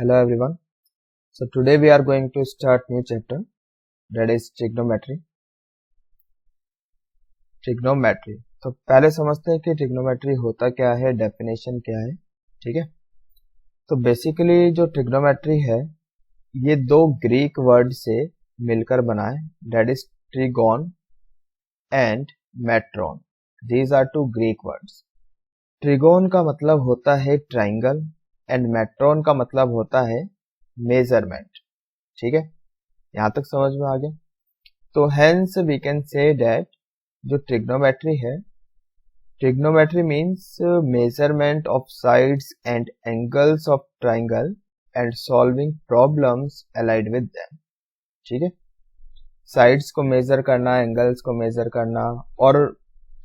Hello everyone. So today we are going to start new chapter, that is trigonometry. Trigonometry. तो पहले समझते हैं कि trigonometry होता क्या है, डेफिनेशन क्या है. ठीक है. तो बेसिकली जो trigonometry है ये दो ग्रीक वर्ड से मिलकर बना है, that is trigon and metron. These are two Greek words. trigon का मतलब होता है ट्राइंगल एंड metron का मतलब होता है मेजरमेंट. ठीक है, यहां तक समझ में आ गया. तो hence we can say that जो ट्रिग्नोमेट्री है, trigonometry means measurement of sides and angles of triangle and solving problems allied with them. ठीक है, साइड्स को मेजर करना, एंगल्स को मेजर करना और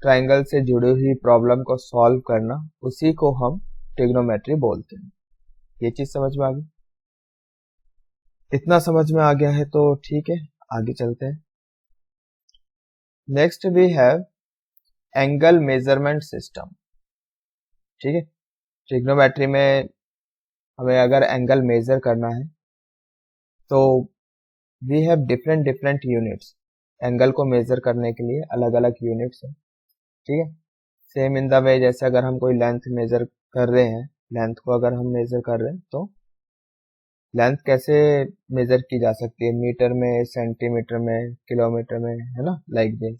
ट्राइंगल से जुड़ी हुई प्रॉब्लम को सॉल्व करना, उसी को हम ट्रिग्नोमेट्री बोलते हैं. ये चीज समझ में आ गई. इतना समझ में आ गया है तो ठीक है, आगे चलते हैं. Next we have angle measurement system. ठीक है, ट्रिग्नोमेट्री में हमें अगर एंगल मेजर करना है तो we have different units. Angle को मेजर करने के लिए अलग अलग यूनिट्स हैं. ठीक है, सेम इन द वे जैसे अगर हम कोई लेंथ मेजर कर रहे हैं, लेंथ को अगर हम मेजर कर रहे हैं तो लेंथ कैसे मेजर की जा सकती है, मीटर में, सेंटीमीटर में, किलोमीटर में, है ना, लाइक दिस,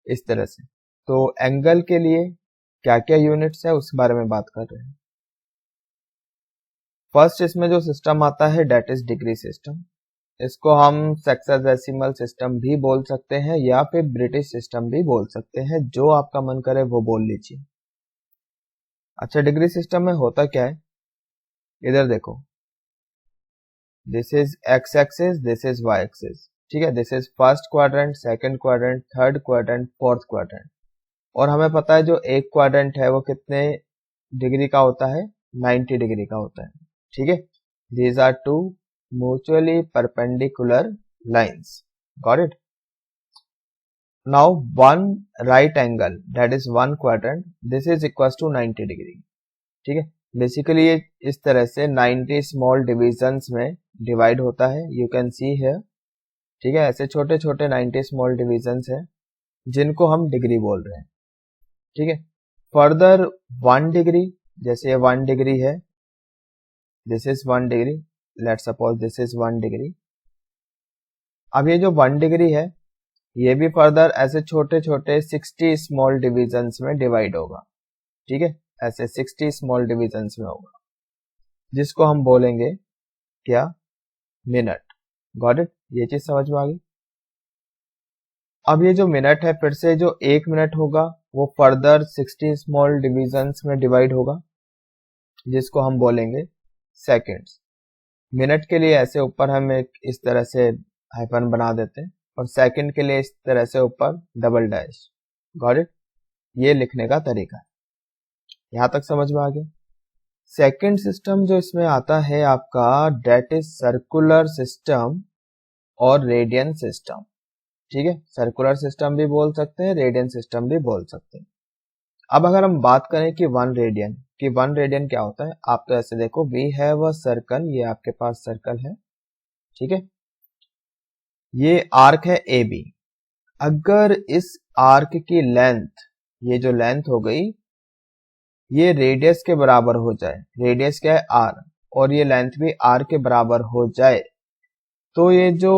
इस तरह से. तो एंगल के लिए क्या क्या यूनिट्स है उस बारे में बात कर रहे हैं. फर्स्ट इसमें जो सिस्टम आता है डेट इज डिग्री सिस्टम. इसको हम सेक्साडेसिमल सिस्टम भी बोल सकते हैं या फिर ब्रिटिश सिस्टम भी बोल सकते हैं, जो आपका मन करे वो बोल लीजिए. अच्छा, डिग्री सिस्टम में होता क्या है, इधर देखो, this is X axis, this is Y axis. ठीक है, this is first quadrant, second quadrant, third quadrant, fourth quadrant. और हमें पता है जो एक क्वाड्रेंट है वो कितने डिग्री का होता है, 90 डिग्री का होता है. ठीक है, these are two mutually perpendicular lines. Got it. Now one right angle that is one quadrant, this is equal to 90 degree. ठीक है, बेसिकली ये इस तरह से 90 स्मॉल डिविजन्स में डिवाइड होता है. You can see here. ठीक है, ऐसे छोटे छोटे 90 स्मॉल डिविजन्स हैं जिनको हम डिग्री बोल रहे हैं. ठीक है, फर्दर 1 डिग्री, जैसे ये 1 डिग्री है, this is 1 degree, let suppose this is 1 degree. अब ये जो 1 डिग्री है ये भी फर्दर ऐसे छोटे छोटे 60 स्मॉल डिविजन्स में डिवाइड होगा. ठीक है, ऐसे 60 स्मॉल डिविजन्स में होगा, जिसको हम बोलेंगे क्या, मिनट. Got it. ये चीज समझ में आ गई. अब ये जो मिनट है, फिर से जो 1 मिनट होगा वो फर्दर 60 स्मॉल डिविजन्स में डिवाइड होगा, जिसको हम बोलेंगे सेकंड्स. मिनट के लिए ऐसे ऊपर हम एक इस तरह से हाइफन बना देते हैं और सेकंड के लिए इस तरह से ऊपर डबल डैश. Got it. ये लिखने का तरीका है. यहां तक समझ में आ गया. सेकंड सिस्टम जो इसमें आता है आपका, डेट इज सर्कुलर सिस्टम और रेडियन सिस्टम. ठीक है, सर्कुलर सिस्टम भी बोल सकते हैं, रेडियन सिस्टम भी बोल सकते हैं. अब अगर हम बात करें कि 1 रेडियन, कि 1 रेडियन क्या होता है, आप तो ऐसे देखो, वी हैव अ सर्कल, ये आपके पास सर्कल है. ठीक है, ये आर्क है ए बी. अगर इस आर्क की लेंथ, ये जो लेंथ हो गई, ये रेडियस के बराबर हो जाए, रेडियस क्या है, आर, और ये लेंथ भी आर के बराबर हो जाए, तो ये जो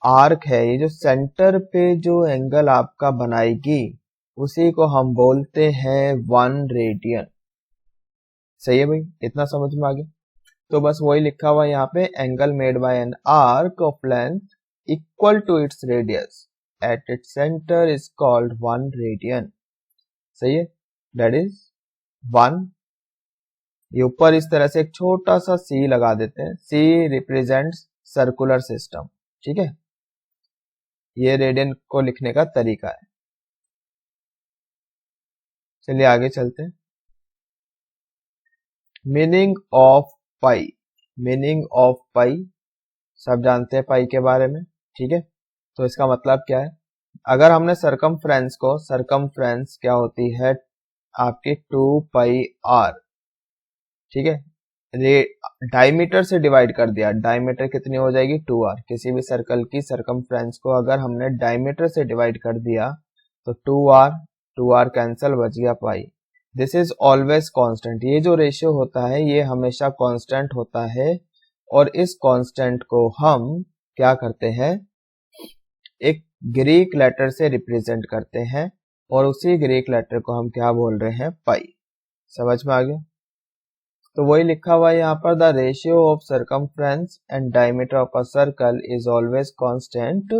आर्क है, ये जो सेंटर पे जो एंगल आपका बनाएगी, उसी को हम बोलते हैं 1 रेडियन. सही है भाई, इतना समझ में आ गया. तो बस वही लिखा हुआ यहाँ पे, angle made by an arc of length equal to its radius at its centre is called 1 radian. सही है, दैट इज 1. ये ऊपर इस तरह से एक छोटा सा सी लगा देते हैं. सी रिप्रेजेंट्स सर्कुलर सिस्टम. ठीक है, ये रेडियन को लिखने का तरीका है. चलिए आगे चलते हैं. Meaning of pi. Meaning of pi सब जानते हैं पाई के बारे में. ठीक है, तो इसका मतलब क्या है, अगर हमने सरकमफ्रेंस को, सरकमफ्रेंस क्या होती है आपकी 2 पाई आर. ठीक है, डायमीटर से डिवाइड कर दिया, डायमीटर कितनी हो जाएगी 2r। किसी भी सर्कल की सरकमफ्रेंस को अगर हमने डायमीटर से डिवाइड कर दिया तो 2r कैंसल, बच गया pi. This is always constant. ये जो रेशियो होता है ये हमेशा कांस्टेंट होता है और इस कांस्टेंट को हम क्या करते हैं, एक ग्रीक लेटर से रिप्रेजेंट करते हैं और उसी ग्रीक लेटर को हम क्या बोल रहे हैं, पाई। समझ में आ गया? तो वही लिखा हुआ है यहाँ पर, the ratio of circumference and diameter of a circle is always constant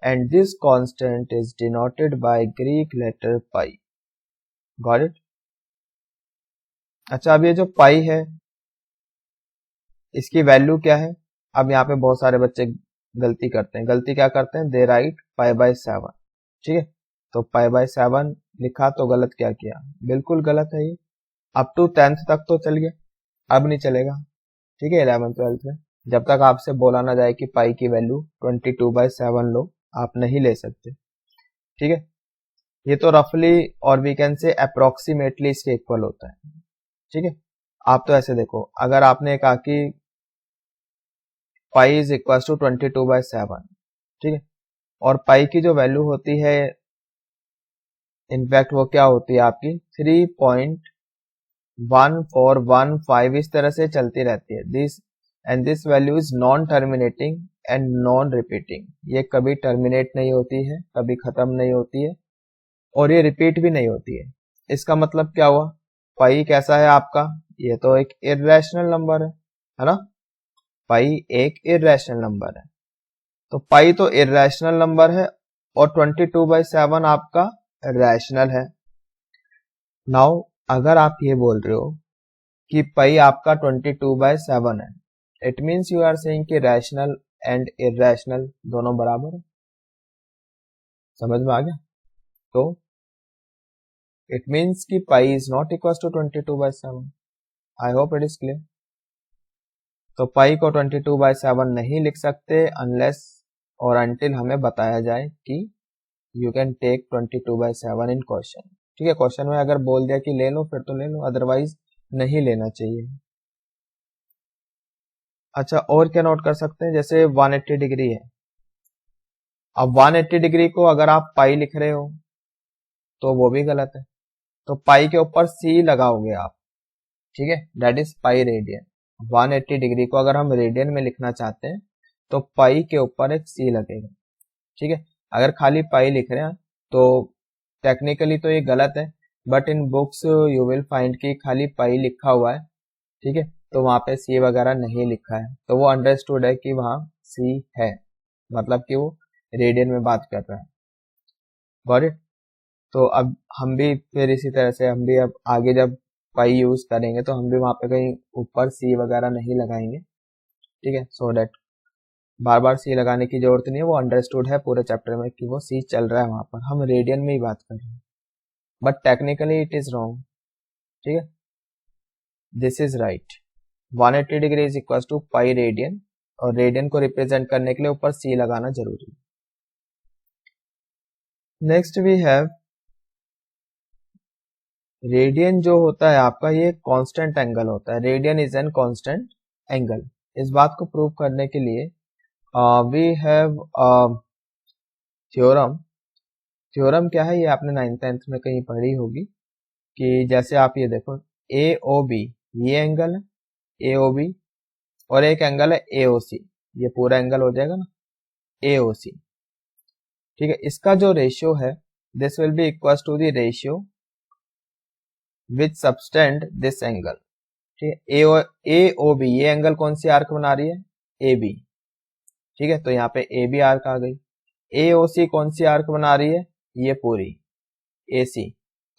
and this constant is denoted by Greek letter pi. Got it? अच्छा, अब ये जो पाई है इसकी वैल्यू क्या है? अब यहाँ पे बहुत सारे बच्चे गलती करते हैं। गलती क्या करते हैं, दे राइट π/7। ठीक है, तो π/7 लिखा तो गलत क्या किया, बिल्कुल गलत है ये। अप टू 10th तक तो चल गया, अब नहीं चलेगा। ठीक है, 11th 12th में जब तक आपसे बोला ना जाए कि पाई की वैल्यू 22/7 लो, आप नहीं ले सकते। ठीक है, ये तो रफली और वी कैन से अप्रोक्सीमेटली इसके इक्वल होता है। ठीक है, आप तो ऐसे देखो, अगर आपने कहा कि पाई इज इक्वल टू 22/7, ठीक है, और पाई की जो वैल्यू होती है इनफैक्ट वो क्या होती है आपकी 3.1415, इस तरह से चलती रहती है। This value is non terminating and non repeating. ये कभी टर्मिनेट नहीं होती है, कभी खत्म नहीं होती है और ये रिपीट भी नहीं होती है। इसका मतलब क्या हुआ, पाई कैसा है आपका, ये तो एक इर्रेशनल नंबर है ना। पाई एक इर्रेशनल नंबर है, तो पाई तो इर्रेशनल नंबर है और 22/7 आपका रैशनल है। नाउ अगर आप ये बोल रहे हो कि पाई आपका 22/7 है, it means you are saying कि रैशनल एंड इर्रेशनल दोनों बराबर है। समझ में आ गया? तो इट मीन्स कि pi is not equal to 22/7। I hope it is clear. तो पाई को 22/7 नहीं लिख सकते अनलेस और अनटिल हमें बताया जाए कि you can take 22/7 in question. ठीक है, क्वेश्चन में अगर बोल दिया कि ले लो फिर तो ले लो, अदरवाइज नहीं लेना चाहिए। अच्छा, और क्या नोट कर सकते हैं, जैसे 180 डिग्री है। अब 180 डिग्री को अगर आप पाई लिख रहे हो तो वो भी गलत है, तो पाई के ऊपर सी लगाओगे आप। ठीक है, that is pi radian. 180 degree को अगर हम रेडियन में लिखना चाहते हैं तो पाई के ऊपर एक सी लगेगा। ठीक है, अगर खाली पाई लिख रहे हैं तो टेक्निकली तो ये गलत है, but in books you will find कि खाली पाई लिखा हुआ है। ठीक है, तो वहां पे सी वगैरह नहीं लिखा है, तो वो अंडरस्टूड है कि वहां सी है, मतलब कि वो रेडियन में बात कर रहा है। Got it? तो अब हम भी फिर इसी तरह से हम भी अब आगे जब पाई यूज करेंगे तो हम भी वहां पे कहीं ऊपर सी वगैरह नहीं लगाएंगे। ठीक है, सो दैट बार बार सी लगाने की जरूरत नहीं है, वो अंडरस्टूड है पूरे चैप्टर में कि वो सी चल रहा है वहां पर, हम रेडियन में ही बात कर रहे हैं, but technically it is wrong. ठीक है, this is right. 180 degree is equal to pi radian और रेडियन को रिप्रेजेंट करने के लिए ऊपर सी लगाना जरूरी है। Next we have radian. जो होता है आपका ये कांस्टेंट एंगल होता है, radian is an constant angle. इस बात को प्रूव करने के लिए वी हैव थ्योरम। थ्योरम क्या है, ये आपने 9th 10th में कहीं पढ़ी होगी कि जैसे आप ये देखो ए ओ बी, ये एंगल है ए ओ बी, और एक एंगल है ए ओ सी, ये पूरा एंगल हो जाएगा ना ए ओ सी। ठीक है, इसका जो रेशियो है this will be equal to the ratio which subtend this angle. ठीक है, ए ओ बी, ये एंगल कौन सी आर्क बना रही है, ए बी। ठीक है, तो यहाँ पे ए बी आर्क आ गई। ए ओ सी कौन सी आर्क बना रही है, ये पूरी ए सी,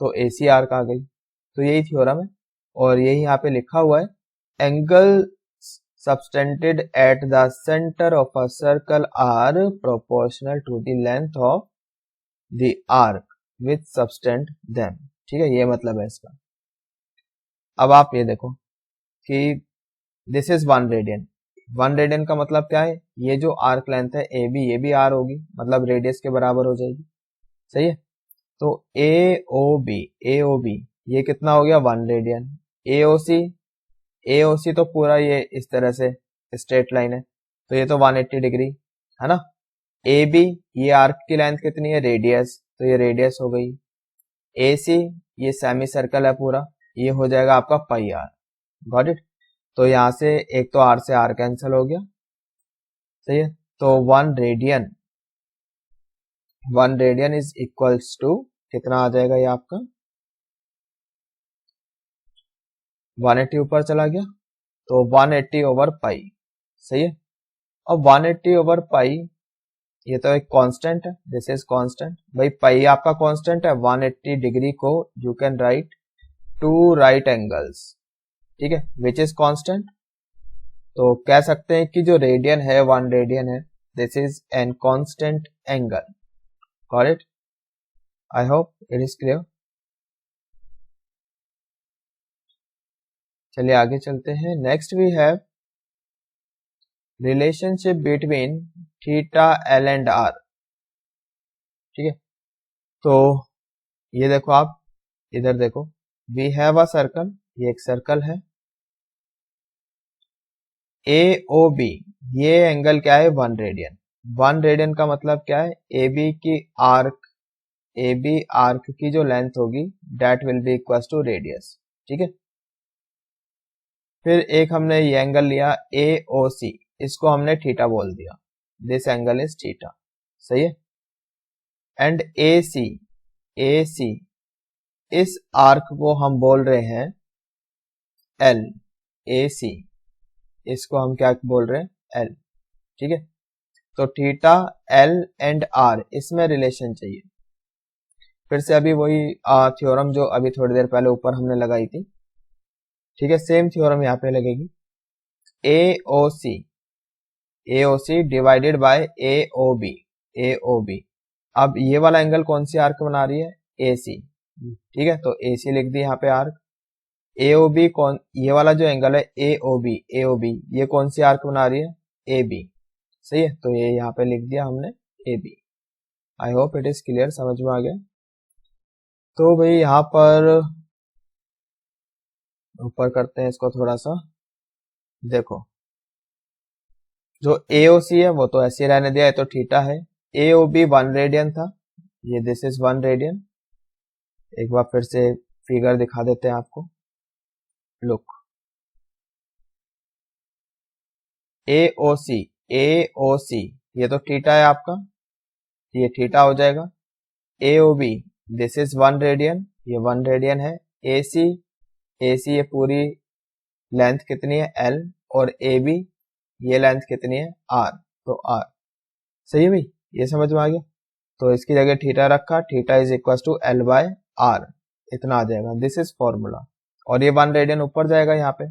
तो ए सी आर्क आ गई। तो यही थ्योरम है और यही यहाँ पे लिखा हुआ है, angle subtended at the center of a circle are proportional to the length of the arc which subtend them। ठीक है, ये मतलब है इसका। अब आप ये देखो कि दिस इज 1 रेडियन। 1 रेडियन का मतलब क्या है, ये जो आर्क लेंथ है ए बी, ये भी आर होगी, मतलब रेडियस के बराबर हो जाएगी। सही है, तो ए ओ बी ये कितना हो गया 1 रेडियन। ए ओ सी AOC तो पूरा ये इस तरह से स्ट्रेट लाइन है, तो ये तो 180 डिग्री है ना। AB, ये आर्क की लेंथ कितनी है, रेडियस, तो ये रेडियस हो गई। AC, ये सेमी सर्कल है पूरा, ये हो जाएगा आपका पाई आर। Got it. तो यहाँ से एक तो आर से आर कैंसिल हो गया, सही है। तो 1 रेडियन इज इक्वल्स टू कितना आ जाएगा ये आपका 180 ऊपर चला गया, तो 180 ओवर पाई, सही है। अब 180 ओवर पाई, ये तो एक कांस्टेंट है, दिस इज कांस्टेंट भाई, पाई आपका कांस्टेंट है। 180 डिग्री को you can write 2 right angles, ठीक है, विच इज कांस्टेंट। तो कह सकते हैं कि जो रेडियन है 1 रेडियन है, this is an constant angle. Got it, I hope it is clear. चलिए आगे चलते हैं। Next we have relationship between theta L and R, ठीक है। तो ये देखो, आप इधर देखो, वी हैव अ सर्कल, ये एक सर्कल है। AOB, ये एंगल क्या है, 1 रेडियन। 1 रेडियन का मतलब क्या है, AB आर्क की जो लेंथ होगी that will be equal to radius, ठीक है। फिर एक हमने ये एंगल लिया AOC, इसको हमने थीटा बोल दिया, दिस एंगल इज थीटा, सही है। एंड AC, इस आर्क को हम बोल रहे हैं L, AC, इसको हम क्या बोल रहे हैं, L, ठीक है। तो थीटा L एंड R, इसमें रिलेशन चाहिए। फिर से अभी वही थ्योरम जो अभी थोड़ी देर पहले ऊपर हमने लगाई थी, ठीक है, सेम थ्योरम यहाँ पे लगेगी। AOC divided by AOB। अब ये वाला एंगल कौन सी आर्क बना रही है, AC, ठीक है, तो AC लिख दी यहाँ पे आर्क। AOB कौन, ये वाला जो एंगल है AOB, ये कौन सी आर्क बना रही है, AB, सही है। तो ये यहाँ पे लिख दिया हमने AB। I hope it is clear, समझ में आ गया। तो भाई यहाँ पर ऊपर करते हैं इसको थोड़ा सा, देखो जो AOC है वो तो ऐसे रहने दिया है, तो थीटा है। AOB 1 रेडियन था, ये दिस इज 1 रेडियन। एक बार फिर से फिगर दिखा देते हैं आपको, लुक AOC, ये तो थीटा है आपका, ये थीटा हो जाएगा। AOB, दिस इज 1 रेडियन, ये 1 रेडियन है। AC, ये पूरी लेंथ कितनी है, L, और AB, ये लेंथ कितनी है, R, तो R, सही है भाई, ये समझ में आ गया। तो इसकी जगह थीटा रखा, theta is equal to L by R, इतना आ जाएगा, दिस इज फॉर्मूला। और ये 1 रेडियन ऊपर जाएगा यहाँ पे,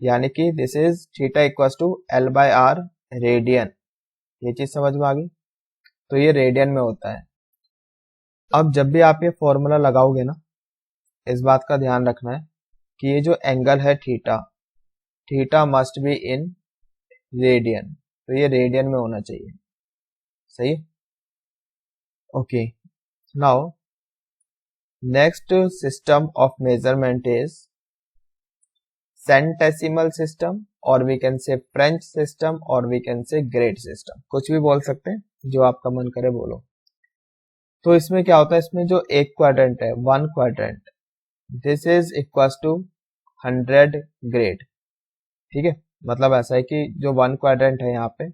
यानी कि this is theta equal to L by R radian, ये चीज समझ में आ गई। तो ये रेडियन में होता है। अब जब भी आप ये फॉर्मूला लगाओगे ना, इस बात का ध्यान रखना है कि ये जो एंगल है theta must be in radian, तो ये रेडियन में होना चाहिए, सही है। Okay, now next system of measurement is centesimal system, और we can say French system, और we can say grade system, कुछ भी बोल सकते हैं, जो आपका मन करे बोलो। तो इसमें क्या होता है, इसमें जो एक क्वाड्रेंट है, 1 quadrant, this is equal to 100 grade, ठीक है। मतलब ऐसा है कि जो 1 क्वाड्रेंट है यहाँ पे,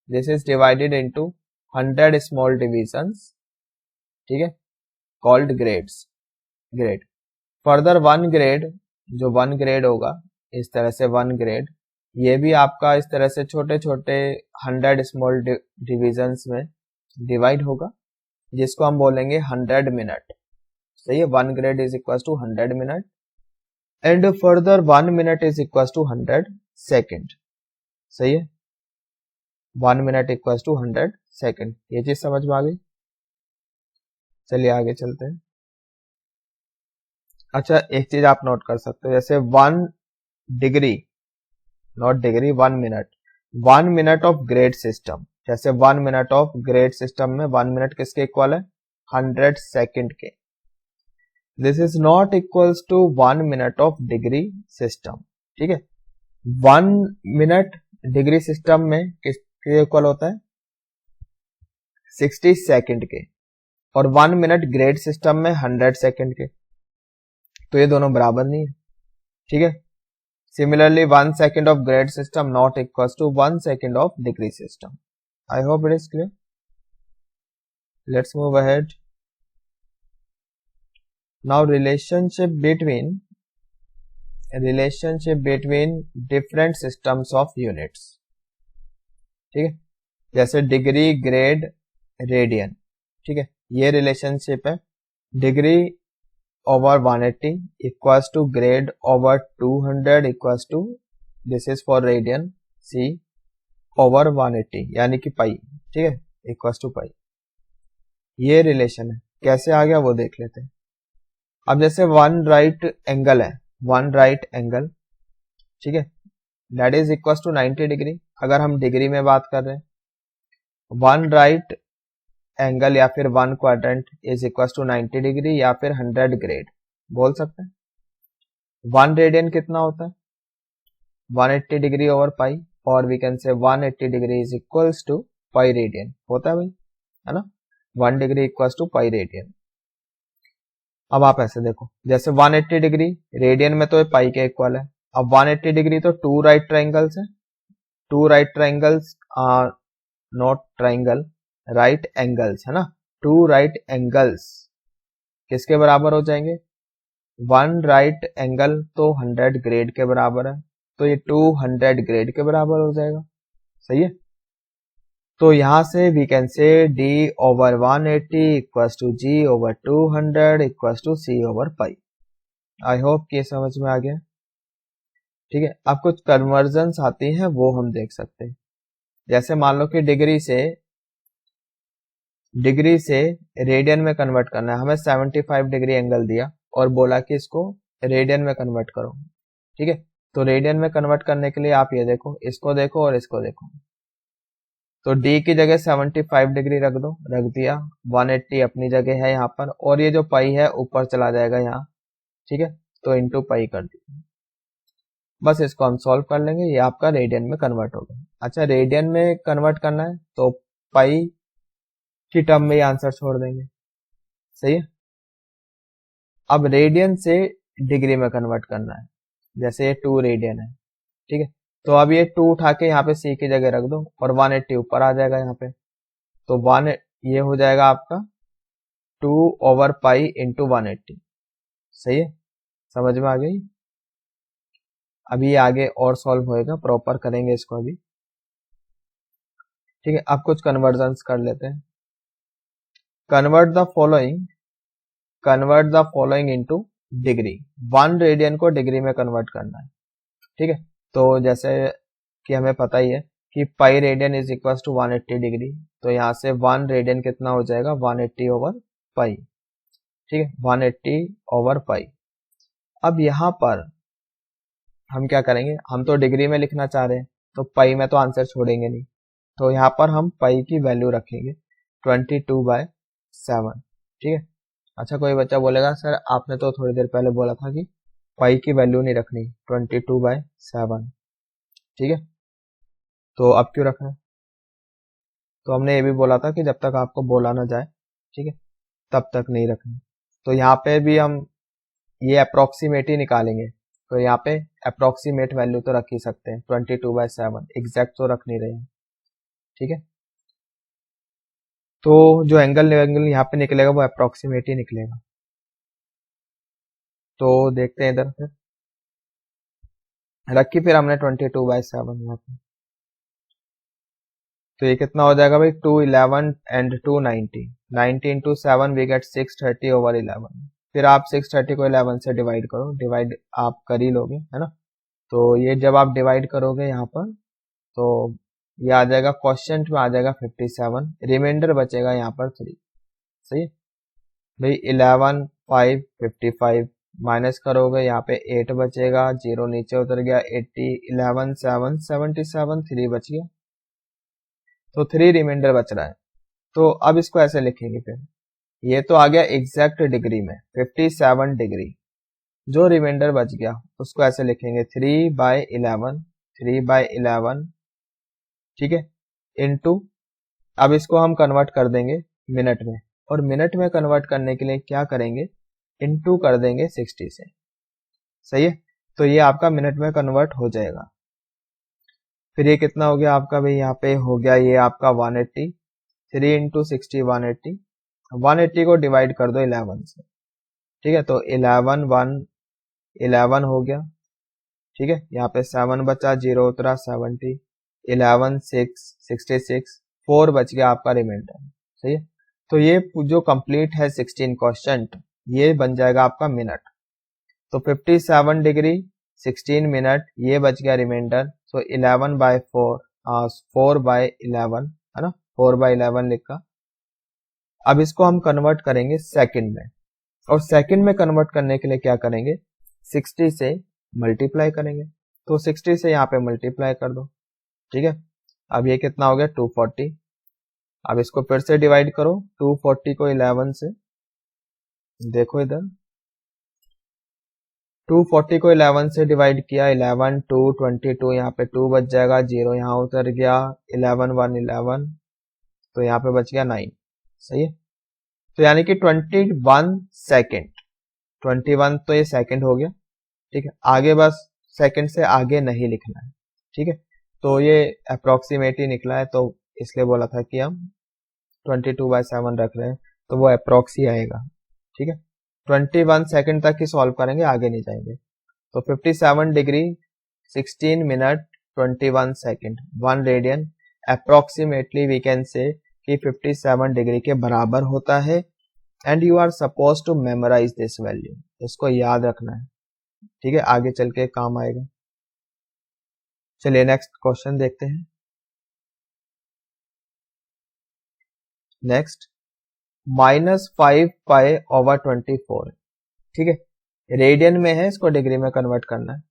this is divided into 100 small divisions, ठीक है, कॉल्ड ग्रेड। फर्दर 1 ग्रेड, जो 1 ग्रेड होगा, इस तरह से 1 ग्रेड, ये भी आपका इस तरह से छोटे छोटे 100 स्मॉल डिविजन्स में डिवाइड होगा, जिसको हम बोलेंगे 100 मिनट, सही है। 1 grade is equal to 100 minute, and further 1 minute is equal to 100 second, सही है। 1 मिनट इक्वल टू 100 सेकेंड, ये चीज समझ में आ गई। चलिए आगे चलते हैं। अच्छा, एक चीज आप नोट कर सकते हो, जैसे 1 degree, not degree, 1 minute of grade system, जैसे 1 मिनट ऑफ ग्रेड सिस्टम में 1 मिनट किसके इक्वल है, 100 सेकेंड के। This is not equals to 1 minute of degree system, ठीक है। 1 मिनट डिग्री सिस्टम में किसके इक्वल होता है? 60 सेकंड के। और 1 मिनट ग्रेड सिस्टम में 100 सेकंड के। तो ये दोनों बराबर नहीं है, ठीक है। Similarly 1 second of grade system not equal to 1 second of degree system. I hope it is clear. Let's move ahead. Now relationship between different systems of units, ठीक है। जैसे डिग्री, ग्रेड, रेडियन, ठीक है। ये रिलेशनशिप है। Degree over 180 equals to grade over 200 equals to, this is for radian, C over 180 यानी कि पाई, ठीक है, इक्वल्स टू पाई। ये रिलेशन है। कैसे आ गया वो देख लेते हैं। अब जैसे वन राइट एंगल है, वन राइट एंगल, ठीक है, that is equal to 90 degree. अगर हम डिग्री में बात कर रहे हैं, वन राइट एंगल या फिर one quadrant is equal to 90 degree या फिर 100 ग्रेड बोल सकते हैं। वन रेडियन कितना होता है? 180 डिग्री ओवर पाई, और we can say 180 degree is equals to pi radian होता है भाई, है ना। 1 degree equals to pi radian. अब आप ऐसे देखो, जैसे 180 डिग्री रेडियन में तो पाई के इक्वल है। अब 180 डिग्री तो टू राइट ट्राइंगल्स है, two right triangles are not triangle, right angles, है ना। टू राइट एंगल्स किसके बराबर हो जाएंगे? वन राइट एंगल तो 100 ग्रेड के बराबर है, तो ये 200 ग्रेड के बराबर हो जाएगा, सही है। तो यहां से we can say d over 180 equals to g over 200 equals to c over pi. I hope कि समझ में आ गया, ठीक है। अब कुछ कन्वर्जन्स आती हैं वो हम देख सकते हैं। जैसे मान लो कि डिग्री से रेडियन में कन्वर्ट करना है, हमें 75 डिग्री एंगल दिया और बोला कि इसको रेडियन में कन्वर्ट करो, ठीक है। तो रेडियन में कन्वर्ट करने के लिए आप ये देखो, इसको देखो और इसको देखो। तो d की जगह 75 डिग्री रख दो, रख दिया। 180 अपनी जगह है यहाँ पर, और ये जो पाई है ऊपर चला जाएगा यहाँ, ठीक है। तो इंटू पाई कर दिया। बस इसको हम सॉल्व कर लेंगे, ये आपका रेडियन में कन्वर्ट हो गया। अच्छा, रेडियन में कन्वर्ट करना है तो पाई की टर्म में आंसर छोड़ देंगे, सही है। अब रेडियन से डिग्री में कन्वर्ट करना है, जैसे ये 2 रेडियन है, ठीक है। तो अब ये 2 उठा के यहाँ पे c की जगह रख दो और 180 ऊपर आ जाएगा यहाँ पे। तो 1 ये हो जाएगा आपका 2 ओवर पाई इंटू 180, सही है। समझ में आ गई। अभी ये आगे और सॉल्व होएगा, प्रॉपर करेंगे इसको अभी, ठीक है। अब कुछ कन्वर्जन्स कर लेते हैं। Convert the following into degree. 1 radian को डिग्री में कन्वर्ट करना है, ठीक है। तो जैसे कि हमें पता ही है कि pi radian is equal to 180 degree, तो यहाँ से 1 रेडियन कितना हो जाएगा? 180 ओवर पाई, ठीक है, 180 ओवर पाई। अब यहाँ पर हम क्या करेंगे, हम तो डिग्री में लिखना चाह रहे हैं, तो पाई में तो आंसर छोड़ेंगे नहीं, तो यहाँ पर हम पाई की वैल्यू रखेंगे 22/7, ठीक है। अच्छा, कोई बच्चा बोलेगा सर आपने तो थोड़ी देर पहले बोला था कि पाई की वैल्यू नहीं रखनी, 22/7, ठीक है। तो अब क्यों रखना है? तो हमने ये भी बोला था कि जब तक आपको बोला ना जाए, ठीक है, तब तक नहीं रखनी। तो यहाँ पे भी हम ये अप्रोक्सीमेट ही निकालेंगे, तो यहाँ पे अप्रोक्सीमेट वैल्यू तो रख ही सकते हैं, 22/7, एग्जैक्ट तो रख नहीं रहे हैं, ठीक है। तो जो एंगल यहाँ पे निकलेगा वो अप्रोक्सीमेट ही निकलेगा। तो देखते हैं इधर, फिर रखी फिर हमने 22/7 यहाँ पे। तो ये कितना हो जाएगा भाई? 211 and 290, 90 into 7 we get 630 over 11। फिर आप 630 को 11 से डिवाइड करो, डिवाइड आप कर ही लोगे, है ना। तो ये जब आप डिवाइड करोगे यहाँ पर, तो ये आ जाएगा, क्वेश्चन में आ जाएगा 57, रिमाइंडर बचेगा यहाँ पर 3, सही है भाई। 11 5 55 माइनस करोगे, यहाँ पे 8 बचेगा, 0 नीचे उतर गया, 80 11 7 77, 3 बच गया, तो 3 रिमाइंडर बच रहा है। तो अब इसको ऐसे लिखेंगे, फिर ये तो आ गया एग्जैक्ट डिग्री में 57 डिग्री। जो रिमाइंडर बच गया उसको ऐसे लिखेंगे 3/11 3/11, ठीक है, इनटू, अब इसको हम कन्वर्ट कर देंगे मिनट में, और मिनट में कन्वर्ट करने के लिए क्या करेंगे, इनटू कर देंगे 60 से। सही है, तो ये आपका मिनट में कन्वर्ट हो जाएगा। फिर ये कितना हो गया आपका भाई, यहाँ पे हो गया ये आपका 180, 3 इंटू 60 180, 180 को डिवाइड कर दो 11 से, ठीक है, तो 11 हो गया, ठीक है, यहाँ पे 7 बचा, 0 उतरा, 70, 11 6 66, 4 बच गया आपका रिमाइंडर। सही है, तो ये जो कंप्लीट है 16 क्वेश्चन, ये बन जाएगा आपका मिनट। तो 57 डिग्री 16 मिनट, ये बच गया रिमाइंडर। सो 11/4, 4/11 है ना, 4/11 लिखा। अब इसको हम कन्वर्ट करेंगे सेकंड में, और सेकंड में कन्वर्ट करने के लिए क्या करेंगे, 60 से मल्टीप्लाई करेंगे। तो 60 से यहाँ पे मल्टीप्लाई कर दो, ठीक है। अब ये कितना हो गया, 240। अब इसको फिर से डिवाइड करो, 240 को 11 से, देखो इधर 240 को 11 से डिवाइड किया, 11 2 22, यहाँ पे 2 बच जाएगा, 0 यहाँ उतर गया, 11 1 11, तो यहाँ पे बच गया 9। सही है, तो यानी कि 21 सेकेंड, 21 तो ये सेकेंड हो गया, ठीक है। आगे बस सेकेंड से आगे नहीं लिखना है, ठीक है। तो ये अप्रोक्सीमेट ही निकला है, तो इसलिए बोला था कि हम 22/7 रख रहे हैं, तो वो अप्रोक्स ही आएगा, ठीक है। 21 सेकेंड तक ही सॉल्व करेंगे, आगे नहीं जाएंगे। तो 57 degree 16 minute 21 second 1 radian, approximately we can say कि 57 डिग्री के बराबर होता है। And you are suppose to memorize this value, इसको याद रखना है, ठीक है, आगे चल के काम आएगा। चलिए नेक्स्ट क्वेश्चन देखते हैं। नेक्स्ट, -5π/24, ठीक है, रेडियन में है, इसको डिग्री में कन्वर्ट करना है।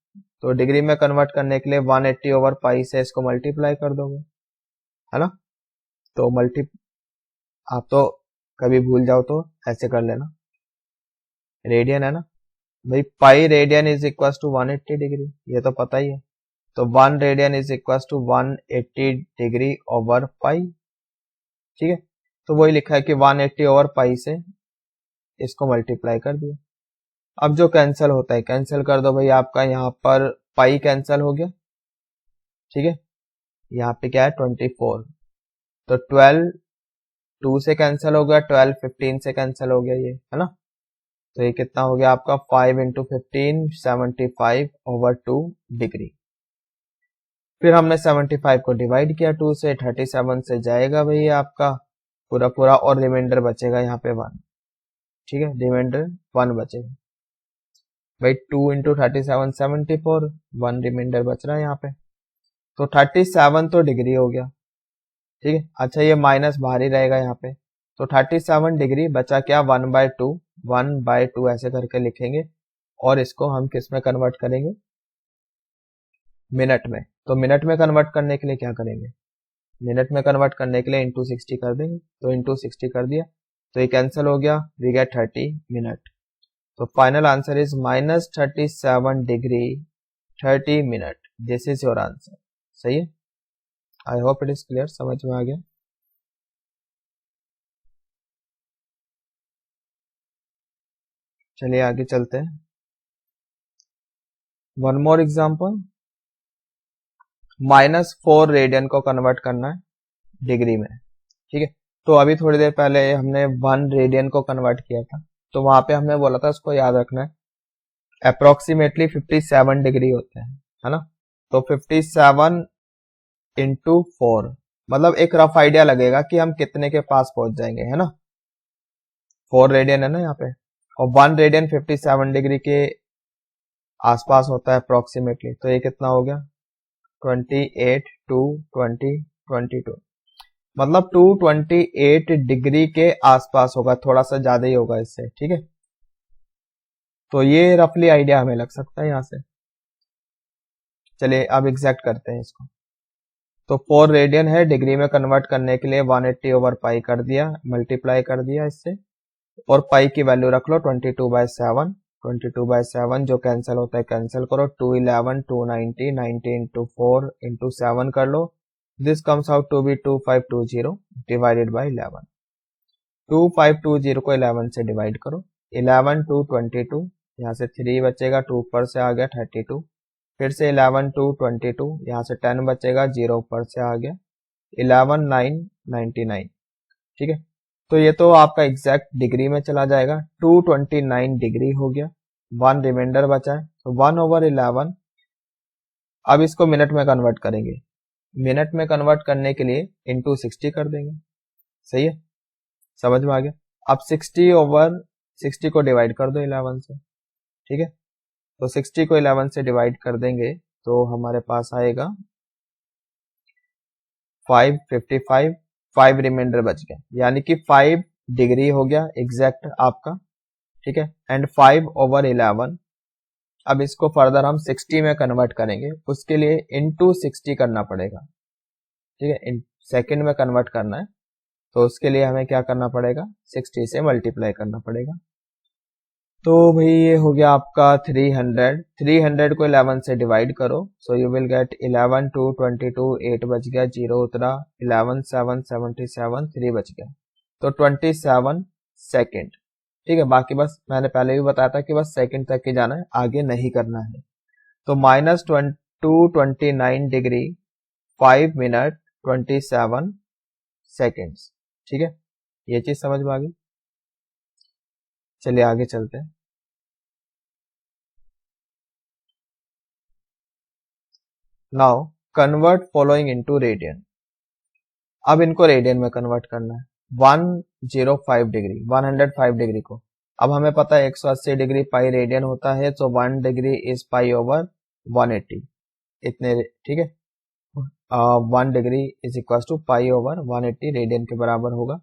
तो डिग्री में कन्वर्ट करने के लिए 180/π से इसको मल्टीप्लाई कर दोगे, है ना। तो आप तो कभी भूल जाओ तो ऐसे कर लेना, रेडियन है ना भाई, pi radian is equal to 180 degree, ये तो पता ही है। तो 1 radian is equal to 180 degree over pi, ठीक है। तो वही लिखा है कि 180/π से इसको मल्टीप्लाई कर दिया। अब जो कैंसिल होता है कैंसिल कर दो भाई, आपका यहाँ पर पाई कैंसिल हो गया, ठीक है। यहाँ पे क्या है 24, तो 12 2 से कैंसिल हो गया, 12 15 से कैंसिल हो गया, ये है ना। तो ये कितना हो गया आपका 5 इंटू 15 75/2 डिग्री। फिर हमने 75 को डिवाइड किया 2 से, 37 से जाएगा भाई आपका पूरा पूरा, और रिमाइंडर बचेगा यहाँ पे 1, ठीक है, रिमाइंडर 1 बचेगा भाई। 2 इंटू 37 74, 1 रिमाइंडर बच रहा है यहाँ पे। तो 37 तो डिग्री हो गया, ठीक है। अच्छा ये माइनस बाहर ही रहेगा यहाँ पे, तो 37 डिग्री बचा क्या, 1/2, 1/2 ऐसे करके लिखेंगे, और इसको हम किस में कन्वर्ट करेंगे, मिनट में। तो मिनट में कन्वर्ट करने के लिए क्या करेंगे, मिनट में कन्वर्ट करने के लिए इंटू 60 कर देंगे, तो इंटू 60 कर दिया, तो ये कैंसिल हो गया, वी गेट 30 मिनट। तो final answer is -37 degree 30 minute, this is your answer. सही है, आई होप इट इज क्लियर, समझ में आ गया। चलिए आगे चलते हैं। वन मोर एग्जाम्पल, -4 रेडियन को कन्वर्ट करना है डिग्री में, ठीक है। तो अभी थोड़ी देर पहले हमने 1 रेडियन को कन्वर्ट किया था, तो वहां पे हमने बोला था उसको याद रखना है, अप्रोक्सीमेटली 57 डिग्री होते हैं, है ना। तो 57 इंटू 4, मतलब एक रफ आइडिया लगेगा कि हम कितने के पास पहुंच जाएंगे, है ना। 4 रेडियन है ना यहाँ पे, और 1 रेडियन 57 डिग्री के आसपास होता है अप्रोक्सीमेटली, तो ये कितना हो गया 28 2 20 22, मतलब 228 डिग्री के आसपास होगा, थोड़ा सा ज्यादा ही होगा इससे, ठीक है। तो ये रफली आइडिया हमें लग सकता है यहाँ से। चलिए अब एग्जैक्ट करते हैं इसको। तो 4 रेडियन है, डिग्री में कन्वर्ट करने के लिए 180/π कर दिया, मल्टीप्लाई कर दिया इससे, और पाई की वैल्यू रख लो 22/7, 22/7 जो कैंसिल होता है कैंसिल करो, 2 11 290 90 इंटू 4 इंटू 7 कर लो, this comes out to be 2520 divided by 11। 2520 को 11 से डिवाइड करो, 11 2 22, यहाँ से 3 बचेगा, 2 ऊपर से आ गया 32, फिर से 11 2 22, यहाँ से 10 बचेगा, 0 ऊपर से आ गया, 11 9 99। ठीक है, तो ये तो आपका एग्जैक्ट डिग्री में चला जाएगा, 229 डिग्री हो गया, 1 रिमाइंडर बचा है, तो 1/11। अब इसको मिनट में कन्वर्ट करेंगे, मिनट में कन्वर्ट करने के लिए इंटू 60 कर देंगे। सही है, समझ में आ गया। अब 60/60 को डिवाइड कर दो 11 से। ठीक है, तो 60 को 11 से डिवाइड कर देंगे तो हमारे पास आएगा 555, 5 रिमाइंडर बच गया, यानी कि 5 डिग्री हो गया एग्जैक्ट आपका। ठीक है, एंड 5/11। अब इसको फर्दर हम 60 में कन्वर्ट करेंगे, उसके लिए इंटू 60 करना पड़ेगा। ठीक है, सेकंड में कन्वर्ट करना है तो उसके लिए हमें क्या करना पड़ेगा, 60 से मल्टीप्लाई करना पड़ेगा। तो भाई ये हो गया आपका 300 को 11 से डिवाइड करो, सो यू विल गेट 11 2 22, 8 बच गया, 0 उतरा, 11 7 77, 3 बच गया, तो 27 सेकेंड। ठीक है, बाकी बस मैंने पहले भी बताया था कि बस सेकंड तक ही जाना है, आगे नहीं करना है। तो -229 डिग्री 5 मिनट 27 सेकेंड्स। ठीक है, ये चीज समझ में आ गई। चलिए आगे चलते हैं। Now convert following into radian. अब इनको रेडियन में कन्वर्ट करना है। 105 डिग्री 105 डिग्री को, अब हमें पता है 180 डिग्री पाई रेडियन होता है, तो 1 डिग्री इज पाई/180 इतने। ठीक है, 1 डिग्री इज इक्वल टू पाई/180 रेडियन के बराबर होगा।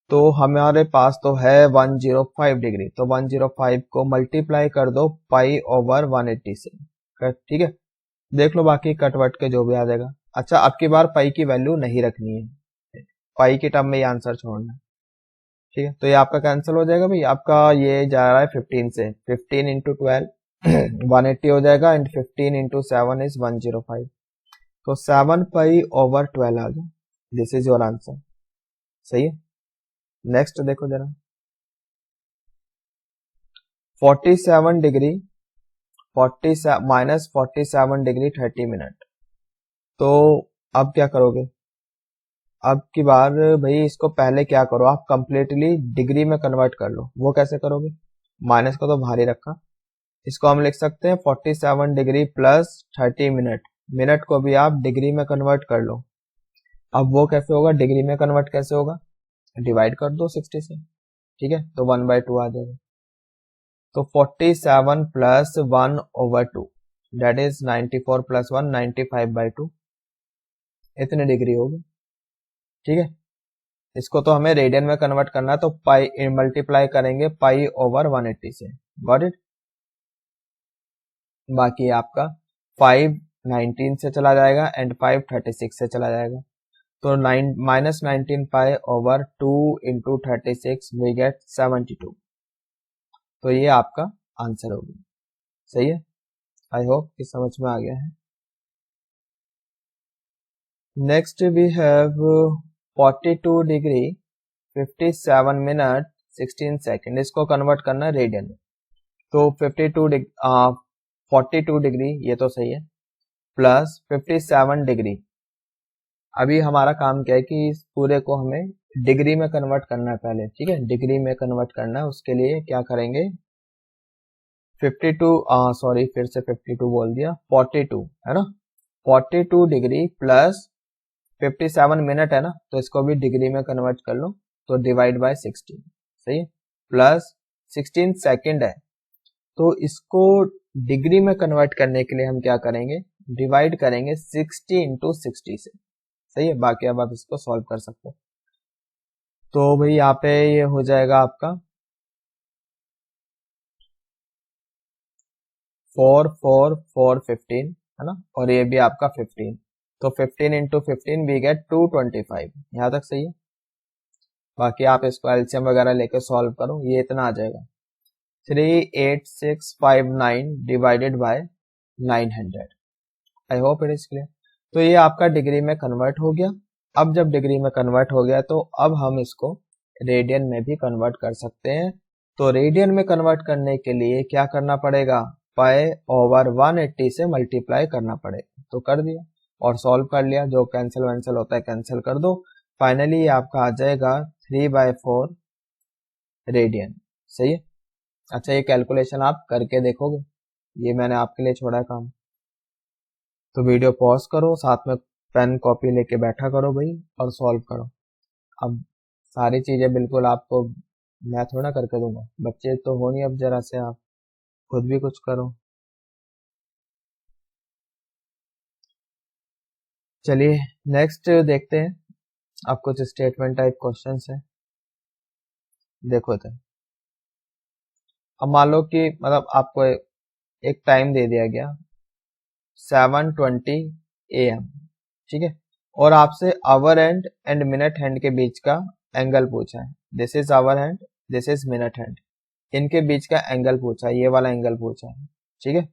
तो हमारे पास तो है 105 डिग्री, तो 105 को मल्टीप्लाई कर दो पाई/180 से। ठीक है, देख लो बाकी कटवट के जो भी आ जाएगा। अच्छा, अब की बार पाई की वैल्यू नहीं रखनी है, पाई के टर्म में ये आंसर छोड़ना है। ठीक है, तो ये आपका कैंसिल हो जाएगा भाई, आपका ये जा रहा है 15 से, 15 इंटू 12 180 हो जाएगा, एंड 15 इंटू 7 इज 105, तो 7 पाई/12 आ गया। This is your answer. सही है, नेक्स्ट देखो जरा, 47 डिग्री -47 डिग्री 30 मिनट। तो अब क्या करोगे, अब की बार भाई इसको पहले क्या करो, आप कंप्लीटली डिग्री में कन्वर्ट कर लो। वो कैसे करोगे, माइनस को तो भारी रखा, इसको हम लिख सकते हैं 47 डिग्री प्लस 30 मिनट, मिनट को भी आप डिग्री में कन्वर्ट कर लो। अब वो कैसे होगा, डिग्री में कन्वर्ट कैसे होगा, डिवाइड कर दो 60 से। ठीक है, तो 1/2 आ जाएगा, तो 47 प्लस 1/2 दैट इज 94 प्लस 1 95/2, इतने डिग्री होगी। ठीक है, इसको तो हमें रेडियन में कन्वर्ट करना है, तो पाई मल्टीप्लाई करेंगे पाई/180 से। Got it. बाकी आपका 5 19 से चला जाएगा एंड 5 36 से चला जाएगा, तो -19 पाई/2 इंटू 36 वी गेट 72। तो ये आपका आंसर होगा। सही है, आई होप कि समझ में आ गया है। Next we have 42 degree 57 minute 16 second, इसको कन्वर्ट करना है रेडियन में। तो 42 डिग्री ये तो सही है, प्लस 57 डिग्री। अभी हमारा काम क्या है कि इस पूरे को हमें डिग्री में कन्वर्ट करना है पहले। ठीक है, डिग्री में कन्वर्ट करना है, उसके लिए क्या करेंगे, 52 सॉरी फिर से 52 बोल दिया, 42 है ना, 42 डिग्री प्लस 57 मिनट है ना, तो इसको भी डिग्री में कन्वर्ट कर लो, तो डिवाइड बाय 16। सही है, प्लस 16 सेकेंड है, तो इसको डिग्री में कन्वर्ट करने के लिए हम क्या करेंगे, डिवाइड करेंगे 60 इंटू 60 से। सही है, बाकी अब आप इसको सॉल्व कर सकते हो। तो भाई यहाँ पे ये हो जाएगा आपका 4 4 4 15 है ना, और ये भी आपका 15, तो 15 इंटू 15 वी गेट 225। यहाँ तक सही है, बाकी आप इसको एलसीएम वगैरह लेके सॉल्व करो, ये इतना आ जाएगा। 38659 divided by 900। I hope it is clear. तो ये आपका डिग्री में कन्वर्ट हो गया। अब जब डिग्री में कन्वर्ट हो गया तो अब हम इसको रेडियन में भी कन्वर्ट कर सकते हैं। तो रेडियन में कन्वर्ट करने के लिए क्या करना पड़ेगा, पाई ओवर 180 से मल्टीप्लाई करना पड़ेगा। तो कर दिया और सॉल्व कर लिया, जो कैंसिल वैंसिल होता है कैंसिल कर दो। फाइनली ये आपका आ जाएगा 3/4 रेडियन। सही है। अच्छा, ये कैलकुलेशन आप करके देखोगे, ये मैंने आपके लिए छोड़ा है काम। तो वीडियो पॉज करो, साथ में पेन कॉपी लेके बैठा करो भाई और सॉल्व करो। अब सारी चीजें बिल्कुल आपको मैं थोड़ा करके दूंगा, बच्चे तो हो नहीं, अब जरा से आप खुद भी कुछ करो। चलिए नेक्स्ट देखते हैं। अब कुछ स्टेटमेंट टाइप क्वेश्चन है, देखो। तो अब मान लो कि मतलब आपको एक टाइम दे दिया गया 7:20 AM, ठीक है, और आपसे hour hand and minute hand के बीच का एंगल पूछा है। This is hour hand, this is minute hand, इनके बीच का एंगल पूछा है, ये वाला एंगल पूछा है, ठीक है,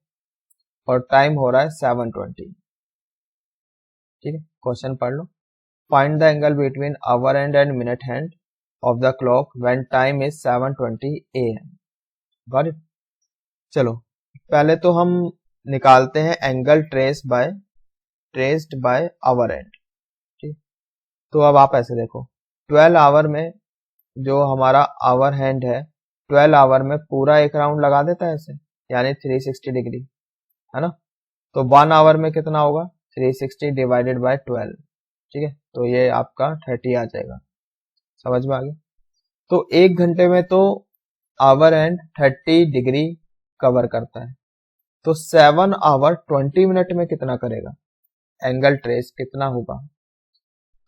और टाइम हो रहा है 7:20। ठीक है, क्वेश्चन पढ़ लो। Find the angle between hour hand and minute hand of the clock when time is 7:20 AM। Got it. चलो पहले तो हम निकालते हैं angle traced by hour hand. ठीक, तो अब आप ऐसे देखो, 12 आवर में जो हमारा आवर हैंड है, 12 आवर में पूरा एक राउंड लगा देता है ऐसे, यानी 360 डिग्री, है ना। तो 1 आवर में कितना होगा, 360 डिवाइडेड बाय 12। ठीक है, तो ये आपका 30 आ जाएगा। समझ में आ गया। तो 1 घंटे में तो आवर हैंड 30 डिग्री कवर करता है, तो 7 आवर 20 मिनट में कितना करेगा, एंगल ट्रेस कितना होगा।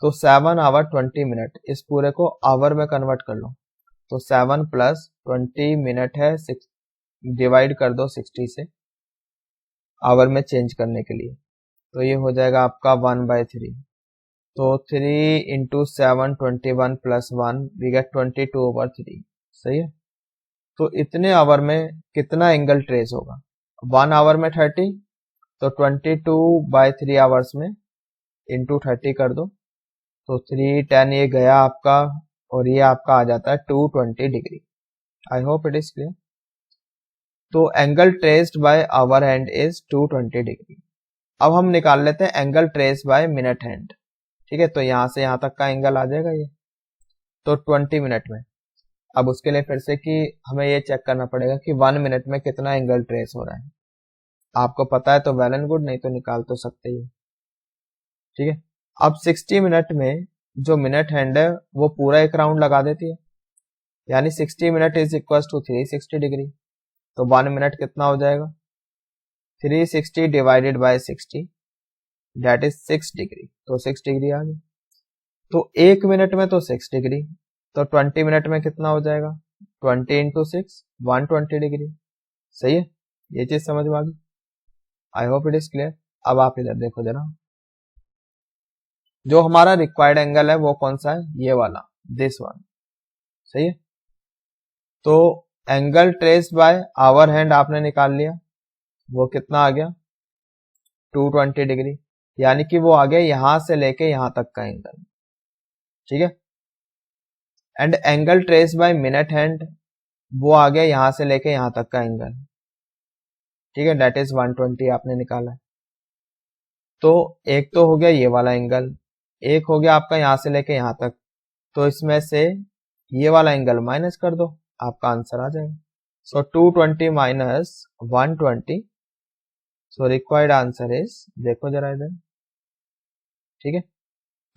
तो 7 आवर 20 मिनट, इस पूरे को आवर में कन्वर्ट कर लो। तो 7 प्लस 20 मिनट है, डिवाइड कर दो 60 से आवर में चेंज करने के लिए, तो ये हो जाएगा आपका 1/3। तो 3 इंटू 7 21 प्लस 1 वी गेट 22/3। सही है। तो इतने आवर में कितना एंगल ट्रेस होगा, 1 आवर में 30, तो 22/3 आवर्स में इंटू 30 कर दो, तो 310 ये गया आपका, और ये आपका आ जाता है 220 degree. I hope it is clear. तो angle traced by hour hand is 220 degree. अब हम निकाल लेते हैं angle trace by minute hand. ठीक है, तो यहां से यहां तक का एंगल आ जाएगा ये, तो 20 मिनट में। अब उसके लिए फिर से कि हमें ये चेक करना पड़ेगा कि 1 मिनट में कितना एंगल ट्रेस हो रहा है। आपको पता है तो वेल एंड गुड, नहीं तो निकाल तो सकते ही। ठीक है, अब 60 मिनट में जो मिनट हैंड है वो पूरा एक राउंड लगा देती है, यानी 60 minute is equal to 360 degree. तो 1 मिनट कितना हो जाएगा, 360 divided by 60, that is 6 degree. तो 6 डिग्री आ गई। तो 1 मिनट में तो 6 डिग्री, तो 20 मिनट में कितना हो जाएगा, 20 इंटू 6 120 डिग्री। सही है, ये चीज समझ में आ गई। आई होप इट इज क्लियर। अब आप इधर देखो जरा, जो हमारा रिक्वायर्ड एंगल है वो कौन सा है, ये वाला, दिस वन। सही है। तो angle traced by hour hand आपने निकाल लिया, वो कितना आ गया, 220 डिग्री, यानी कि वो आ गया यहां से लेके यहां तक का एंगल। ठीक है, and angle trace by minute hand, वो आ गया यहां से लेके यहां तक का एंगल। ठीक है, दैट इज 120 आपने निकाला। तो एक तो हो गया ये वाला एंगल, एक हो गया आपका यहां से लेके यहां तक, तो इसमें से ये वाला एंगल माइनस कर दो, आपका आंसर आ जाएगा। सो 220 minus 120, so required answer is, देखो जरा इधर। ठीक है,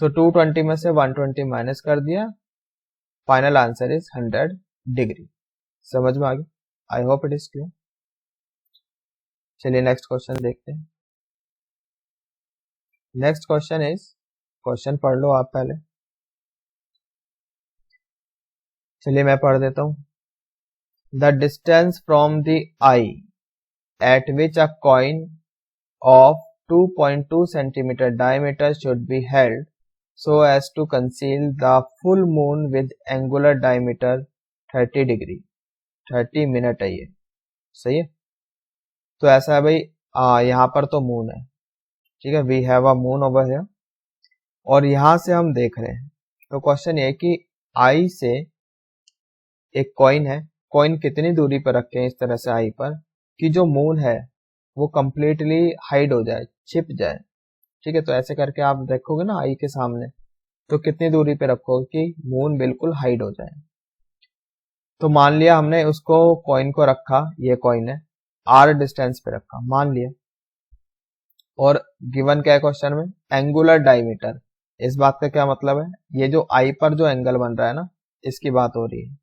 तो 220 में से 120 माइनस कर दिया, फाइनल आंसर इज 100 डिग्री। समझ में आ गया। आई होप इट इज क्लियर। चलिए नेक्स्ट क्वेश्चन देखते हैं। नेक्स्ट क्वेश्चन इज, क्वेश्चन पढ़ लो आप पहले। चलिए मैं पढ़ देता हूं। The distance from the I eight which a coin of 2.2 centimeter diameter should be held so as to conceal the full moon with angular diameter 30 degree. 30 minute है ये, सही है। तो ऐसा है भाई, यहाँ पर तो मून है, ठीक है, we have a moon over here, और यहाँ से हम देख रहे हैं। तो क्वेश्चन ये है कि आई से एक कॉइन है, कॉइन कितनी दूरी पर रखें इस तरह से आई पर कि जो मून है वो कंप्लीटली हाइड हो जाए, छिप जाए, ठीक है। तो ऐसे करके आप देखोगे ना आई के सामने, तो कितनी दूरी पे रखोगे कि मून बिल्कुल हाइड हो जाए। तो मान लिया हमने उसको कॉइन को रखा, ये कॉइन है, आर डिस्टेंस पे रखा मान लिया, और गिवन क्या है क्वेश्चन में, एंगुलर डायमीटर। इस बात का क्या मतलब है, ये जो आई पर जो एंगल बन रहा है ना, इसकी बात हो रही है,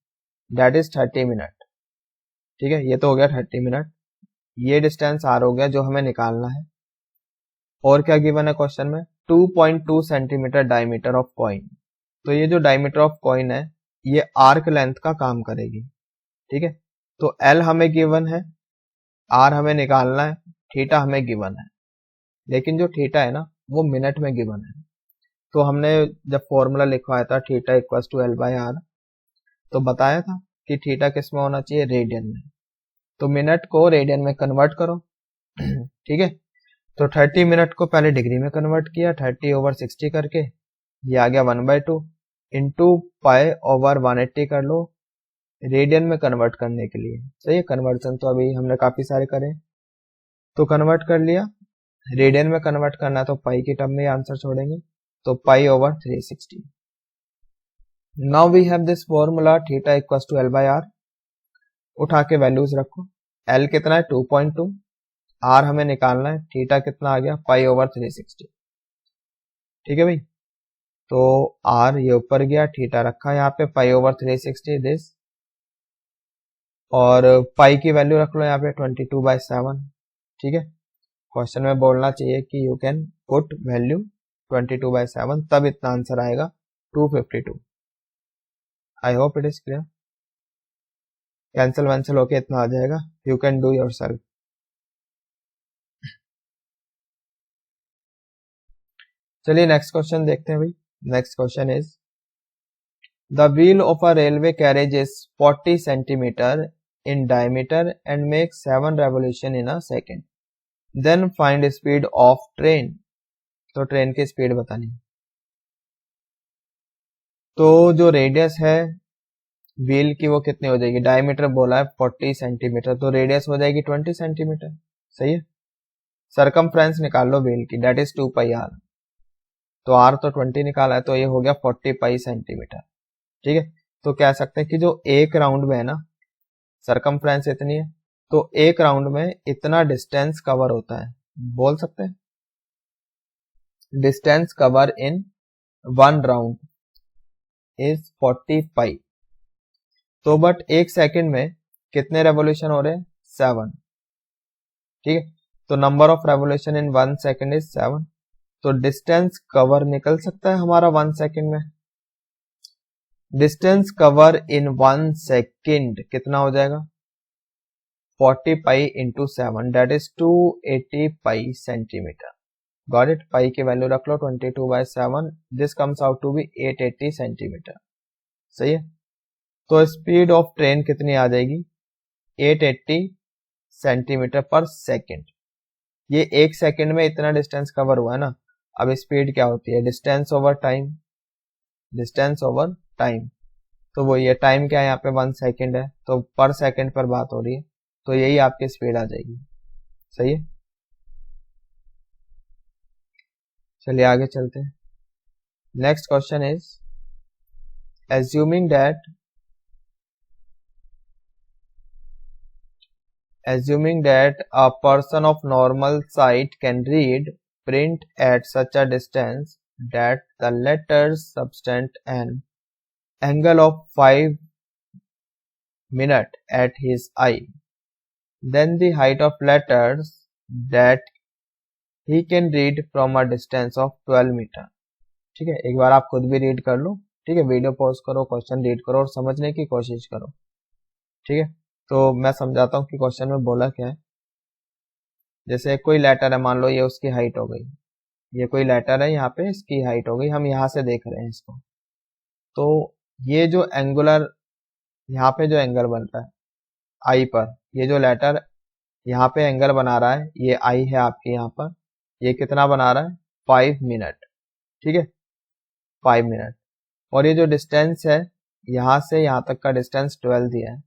दैट इज 30 मिनट, ठीक है। ये तो हो गया 30 मिनट, ये डिस्टेंस आर हो गया जो हमें निकालना है। और क्या गिवन है क्वेश्चन में, 2.2 सेंटीमीटर डायमीटर ऑफ कॉइन। तो ये जो डायमीटर ऑफ कॉइन है ये आर्क लेंथ का काम करेगी, ठीक है। तो एल हमें गिवन है, आर हमें निकालना है, थीटा हमें गिवन है, लेकिन जो थीटा है ना वो मिनट में गिवन है। तो हमने जब फॉर्मूला लिखवाया था theta equal to L by R, तो बताया था कि थीटा किस में होना चाहिए, रेडियन में। तो मिनट को रेडियन में कन्वर्ट करो, ठीक है। तो 30 मिनट को पहले डिग्री में कन्वर्ट किया, 30/60 करके, ये आ गया 1/2 इंटू पाई ओवर 180 कर लो रेडियन में कन्वर्ट करने के लिए, सही है। कन्वर्जन तो अभी हमने काफी सारे करे, तो कन्वर्ट कर लिया। रेडियन में कन्वर्ट करना है तो पाई की टर्म में आंसर छोड़ेंगे, तो pi over 360। Now we have this formula theta equal to L by R. उठा के वैल्यूज रखो, एल कितना है 2.2, आर हमें निकालना है, थीटा कितना आ गया पाई ओवर 360, ठीक है भाई। तो आर ये ऊपर गया, थीटा रखा यहाँ पे पाई ओवर 360 दिस, और पाई की वैल्यू रख लो यहाँ पे 22/7, ठीक है। क्वेश्चन में बोलना चाहिए कि यू कैन पुट वैल्यू 22/7, तब इतना आंसर आएगा 252। I hope it is clear. Cancel वैंसिल होके इतना आ जाएगा, you can do yourself. चलिए नेक्स्ट क्वेश्चन देखते हैं भाई। Next question is the wheel of a railway carriage is 40 centimetre in diameter and make 7 revolution in a second. Then find speed of train. तो train की speed बतानी। तो जो radius है व्हील की वो कितनी हो जाएगी, डायमीटर बोला है 40 सेंटीमीटर, तो रेडियस हो जाएगी 20 सेंटीमीटर, सही है। सरकमफ्रेंस निकाल लो व्हील की, दैट इज 2 पाई आर। तो आर तो 20 निकाला है, तो ये हो गया 40 पाई सेंटीमीटर, ठीक है। तो कह सकते हैं कि जो एक राउंड में है ना, सरकमफ्रेंस इतनी है, तो एक राउंड में इतना डिस्टेंस कवर होता है, बोल सकते हैं distance cover in 1 round is 40 पाई। तो बट एक सेकंड में कितने रेवोल्यूशन हो रहे हैं, 7, ठीक है। तो number of revolution in 1 second is 7। तो डिस्टेंस कवर निकल सकता है हमारा 1 सेकंड में। डिस्टेंस कवर इन 1 सेकंड कितना हो जाएगा, 40 pi into 7, that is 280 pi centimetre. Got it. Pi की वैल्यू रख लो 22/7, this comes out to be 880 centimetre, सही है। तो स्पीड ऑफ ट्रेन कितनी आ जाएगी, 880 सेंटीमीटर पर सेकंड। ये एक सेकंड में इतना डिस्टेंस कवर हुआ है ना। अब स्पीड क्या होती है, distance over time, distance over time. तो वो ये टाइम क्या है यहाँ पे 1 सेकंड है, तो पर सेकंड पर बात हो रही है, तो यही आपकी स्पीड आ जाएगी, सही है। चलिए आगे चलते हैं। Next question is assuming that a person of normal sight can read print at such a distance that the letters subtend an angle of 5 minutes at his eye, then the height of letters that he can read from a distance of 12 metre. ठीक है, एक बार आप खुद भी read कर लो, ठीक है, video pause करो, क्वेश्चन रीड करो और समझने की कोशिश करो, ठीक है। तो मैं समझाता हूँ कि क्वेश्चन में बोला क्या है। जैसे कोई लेटर है, मान लो ये उसकी हाइट हो गई, ये कोई लेटर है, यहाँ पे इसकी हाइट हो गई, हम यहाँ से देख रहे हैं इसको। तो ये जो एंगुलर यहाँ पे जो एंगल बन रहा है आई पर, ये जो लेटर यहाँ पे एंगल बना रहा है ये आई है आपके यहाँ पर, ये कितना बना रहा है 5 मिनट, ठीक है 5 मिनट। और ये जो डिस्टेंस है यहाँ से यहाँ तक का डिस्टेंस 12 दिया है,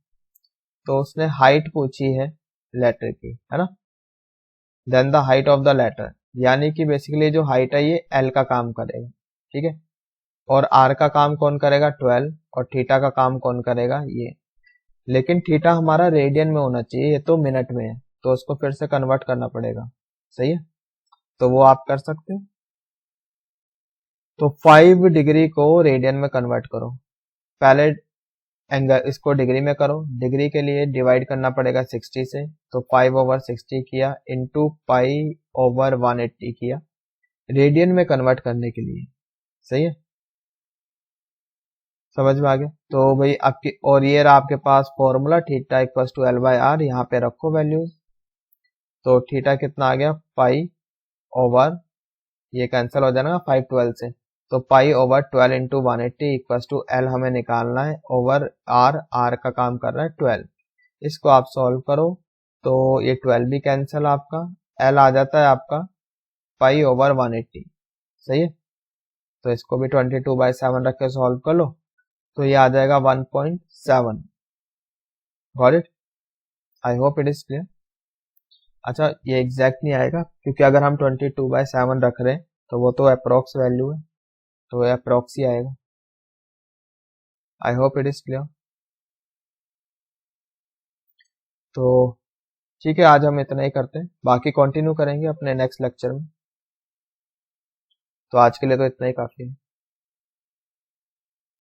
तो उसने हाइट पूछी है लेटर की, है ना, then the height of the letter, यानी कि बेसिकली जो हाइट है ये एल का काम करेगा, ठीक है, और आर का काम कौन करेगा 12, और थीटा का काम कौन करेगा ये, लेकिन थीटा हमारा रेडियन में होना चाहिए, ये तो मिनट में है, तो उसको फिर से कन्वर्ट करना पड़ेगा, सही है, तो वो आप कर सकते हो। तो 5 डिग्री को रेडियन में कन्वर्ट करो, पहले एंगल इसको डिग्री में करो, डिग्री के लिए डिवाइड करना पड़ेगा 60 से, तो 5/60 किया इंटू पाई ओवर 180 किया रेडियन में कन्वर्ट करने के लिए, सही है, समझ में आ गया। तो भाई आपकी, और ये रहा आपके पास formula theta equal to L by R, यहाँ पे रखो वैल्यूज, तो थीटा कितना आ गया पाई ओवर, ये कैंसिल हो जाएगा 5/12 से, तो pi over 12 into 180 equal to L हमें निकालना है ओवर आर, आर का काम कर रहा है 12, इसको आप सॉल्व करो तो ये 12 भी कैंसिल, आपका एल आ जाता है आपका पाई ओवर 180, सही है, तो इसको भी 22/7 रख के सॉल्व कर लो, तो ये आ जाएगा 1.7। Got it, I hope it is clear. अच्छा ये एग्जैक्ट नहीं आएगा क्योंकि अगर हम 22/7 रख रहे हैं तो वो तो अप्रोक्स वैल्यू है, तो ये अप्रोक्स ही आएगा। आई होप इट इज क्लियर। तो ठीक है, आज हम इतना ही करते हैं, बाकी कंटिन्यू करेंगे अपने नेक्स्ट लेक्चर में, तो आज के लिए तो इतना ही काफी है।